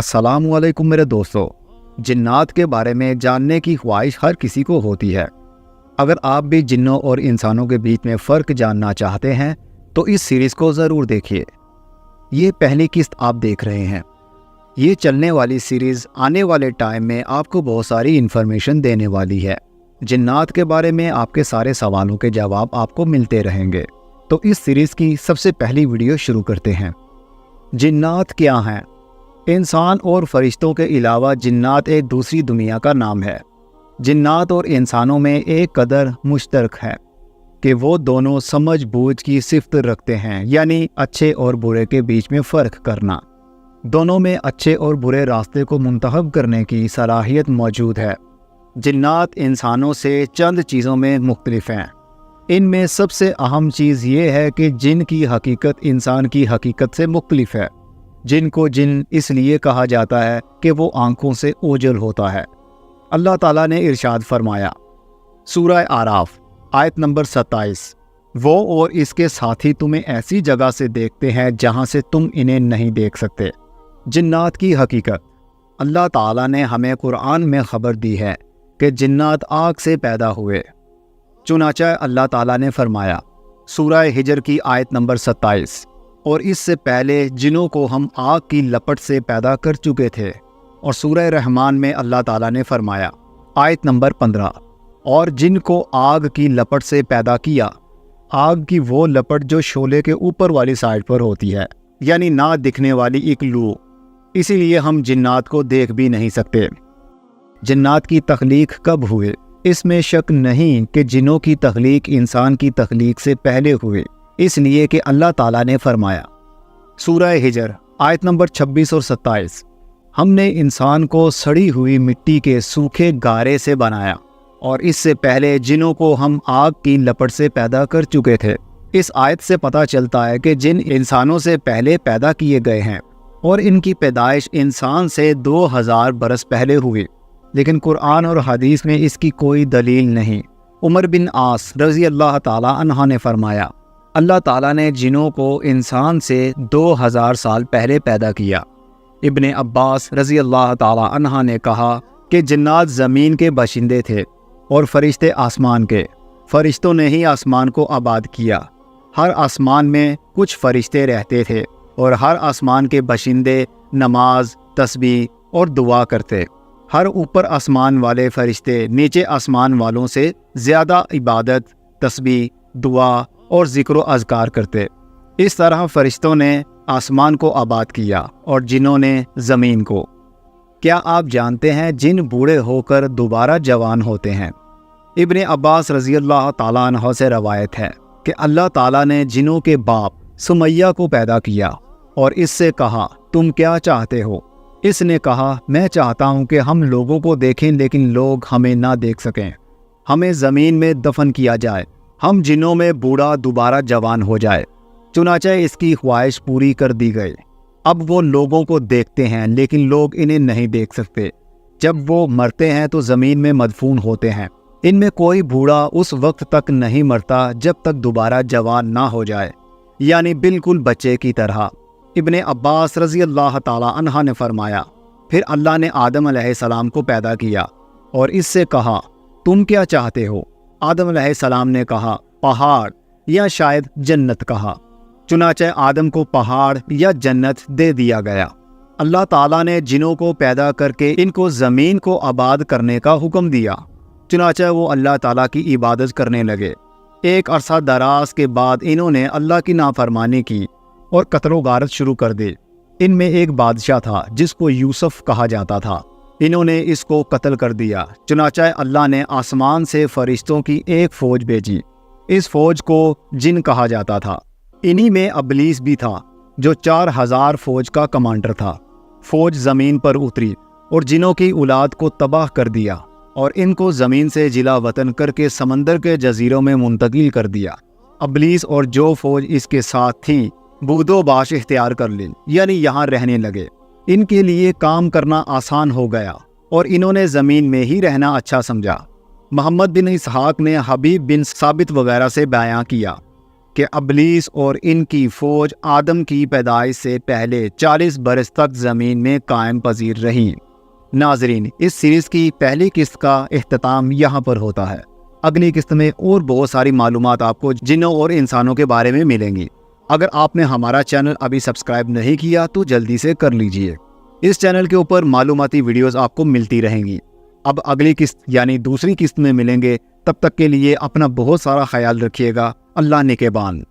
अस्सलाम वालेकुम मेरे दोस्तों। जिन्नात के बारे में जानने की ख्वाहिश हर किसी को होती है। अगर आप भी जिन्नों और इंसानों के बीच में फ़र्क जानना चाहते हैं तो इस सीरीज़ को ज़रूर देखिए। ये पहली किस्त आप देख रहे हैं। ये चलने वाली सीरीज़ आने वाले टाइम में आपको बहुत सारी इन्फॉर्मेशन देने वाली है। जिन्नात के बारे में आपके सारे सवालों के जवाब आपको मिलते रहेंगे। तो इस सीरीज़ की सबसे पहली वीडियो शुरू करते हैं। जिन्नात क्या हैं? इंसान और फरिश्तों के अलावा जिन्नात एक दूसरी दुनिया का नाम है। जिन्नात और इंसानों में एक कदर मुश्तरक है कि वो दोनों समझ बूझ की सिफ्त रखते हैं, यानी अच्छे और बुरे के बीच में फ़र्क करना। दोनों में अच्छे और बुरे रास्ते को मुंतखब करने की सलाहियत मौजूद है। जिन्नात इंसानों से चंद चीज़ों में मुख्तलिफ हैं। इनमें सबसे अहम चीज़ ये है कि जिन की हकीकत इंसान की हकीकत से मुख्तलिफ है। जिन को जिन इसलिए कहा जाता है कि वो आंखों से ओझल होता है। अल्लाह ताला ने इरशाद फरमाया, सूरह आराफ आयत नंबर 27, वो और इसके साथी तुम्हें ऐसी जगह से देखते हैं जहां से तुम इन्हें नहीं देख सकते। जिन्नात की हकीकत। अल्लाह ताला ने हमें कुरान में खबर दी है कि जिन्नात आग से पैदा हुए। चुनाचा अल्लाह ताला ने फरमाया, सूरह हिजर की आयत नंबर 27, और इससे पहले जिनों को हम आग की लपट से पैदा कर चुके थे। और सूरह रहमान में अल्लाह ताला ने फरमाया, आयत नंबर 15, और जिनको आग की लपट से पैदा किया। आग की वो लपट जो शोले के ऊपर वाली साइड पर होती है, यानी ना दिखने वाली एक लू। इसीलिए हम जिन्नात को देख भी नहीं सकते। जिन्नात की तख्लीक कब हुए? इसमें शक नहीं कि जिन्नों की तख्लीक इंसान की तख्लीक से पहले हुए, इसलिए कि अल्लाह ताला ने फरमाया, सूरह हिजर आयत नंबर 26 और 27, हमने इंसान को सड़ी हुई मिट्टी के सूखे गारे से बनाया, और इससे पहले जिन्नों को हम आग की लपट से पैदा कर चुके थे। इस आयत से पता चलता है कि जिन इंसानों से पहले पैदा किए गए हैं और इनकी पैदाइश इंसान से 2000 बरस पहले हुई, लेकिन कुरान और हदीस में इसकी कोई दलील नहीं। उमर बिन आस रज़ी अल्लाह ताला अन्हा ने फरमाया, अल्लाह ताला ने जिन्नों को इंसान से 2000 साल पहले पैदा किया। इब्ने अब्बास रज़ी अल्लाह ताला अन्हा ने कहा कि जिन्नात ज़मीन के बाशिंदे थे और फरिश्ते आसमान के। फरिश्तों ने ही आसमान को आबाद किया। हर आसमान में कुछ फरिश्ते रहते थे और हर आसमान के बाशिंदे नमाज, तस्बीह और दुआ करते। हर ऊपर आसमान वाले फरिश्ते नीचे आसमान वालों से ज़्यादा इबादत, तस्बीह, दुआ और ज़िक्र व अज़कार करते। इस तरह फरिश्तों ने आसमान को आबाद किया और जिन्हों ने ज़मीन को। क्या आप जानते हैं जिन बूढ़े होकर दोबारा जवान होते हैं? इब्ने अब्बास रज़ी अल्लाह ताला अन्हु से रवायत है कि अल्लाह ताला ने जिन्नों के बाप सुमैया को पैदा किया और इससे कहा, तुम क्या चाहते हो? इसने कहा, मैं चाहता हूँ कि हम लोगों को देखें लेकिन लोग हमें ना देख सकें। हमें ज़मीन में दफन किया जाए, हम जिन्नों में बूढ़ा दोबारा जवान हो जाए। चुनाचे इसकी ख्वाहिश पूरी कर दी गई। अब वो लोगों को देखते हैं लेकिन लोग इन्हें नहीं देख सकते। जब वो मरते हैं तो ज़मीन में मदफून होते हैं। इनमें कोई बूढ़ा उस वक्त तक नहीं मरता जब तक दोबारा जवान ना हो जाए, यानी बिल्कुल बच्चे की तरह। इब्ने अब्बास रज़ी अल्लाह ताला अन्हा ने फरमाया, फिर अल्लाह ने आदम अलैहिस्सलाम को पैदा किया और इससे कहा, तुम क्या चाहते हो? आदम अलैहिस्सलाम ने कहा, पहाड़ या शायद जन्नत कहा। चुनाचे आदम को पहाड़ या जन्नत दे दिया गया। अल्लाह ताला ने जिन्नों को पैदा करके इनको ज़मीन को आबाद करने का हुक्म दिया। चुनाचे वो अल्लाह ताला की इबादत करने लगे। एक अरसा दराज के बाद इन्होंने अल्लाह की नाफरमानी की और कत्ल गारत शुरू कर दी। इनमें एक बादशाह था जिसको यूसुफ कहा जाता था। इन्होंने इसको कत्ल कर दिया। चुनाचे अल्लाह ने आसमान से फरिश्तों की एक फ़ौज भेजी। इस फ़ौज को जिन कहा जाता था। इन्हीं में अबलीस भी था जो 4000 फ़ौज का कमांडर था। फ़ौज ज़मीन पर उतरी और जिनों की औलाद को तबाह कर दिया और इनको ज़मीन से जिला वतन करके समंदर के जजीरों में मुंतकिल कर दिया। अबलीस और जो फ़ौज इसके साथ थी बुगदोबाश इख्तियार कर ली, यानी यहाँ रहने लगे। इनके लिए काम करना आसान हो गया और इन्होंने ज़मीन में ही रहना अच्छा समझा। मोहम्मद बिन इसहाक ने हबीब बिन साबित वगैरह से बयां किया کہ ابلیس اور ان کی فوج آدم کی پیدائش سے پہلے 40 برس تک زمین میں قائم پذیر رہیں۔ ناظرین، اس سیریز کی پہلی قسط کا اختتام یہاں پر ہوتا ہے۔ اگلی قسط میں اور بہت ساری معلومات آپ کو جنوں اور انسانوں کے بارے میں ملیں گی۔ اگر آپ نے ہمارا چینل ابھی سبسکرائب نہیں کیا تو جلدی سے کر لیجئے۔ اس چینل کے اوپر معلوماتی ویڈیوز آپ کو ملتی رہیں گی۔ اب اگلی قسط یعنی دوسری قسط میں ملیں گے، تب تک کے لیے اپنا بہت سارا خیال رکھیے گا۔ اللہ نگہبان۔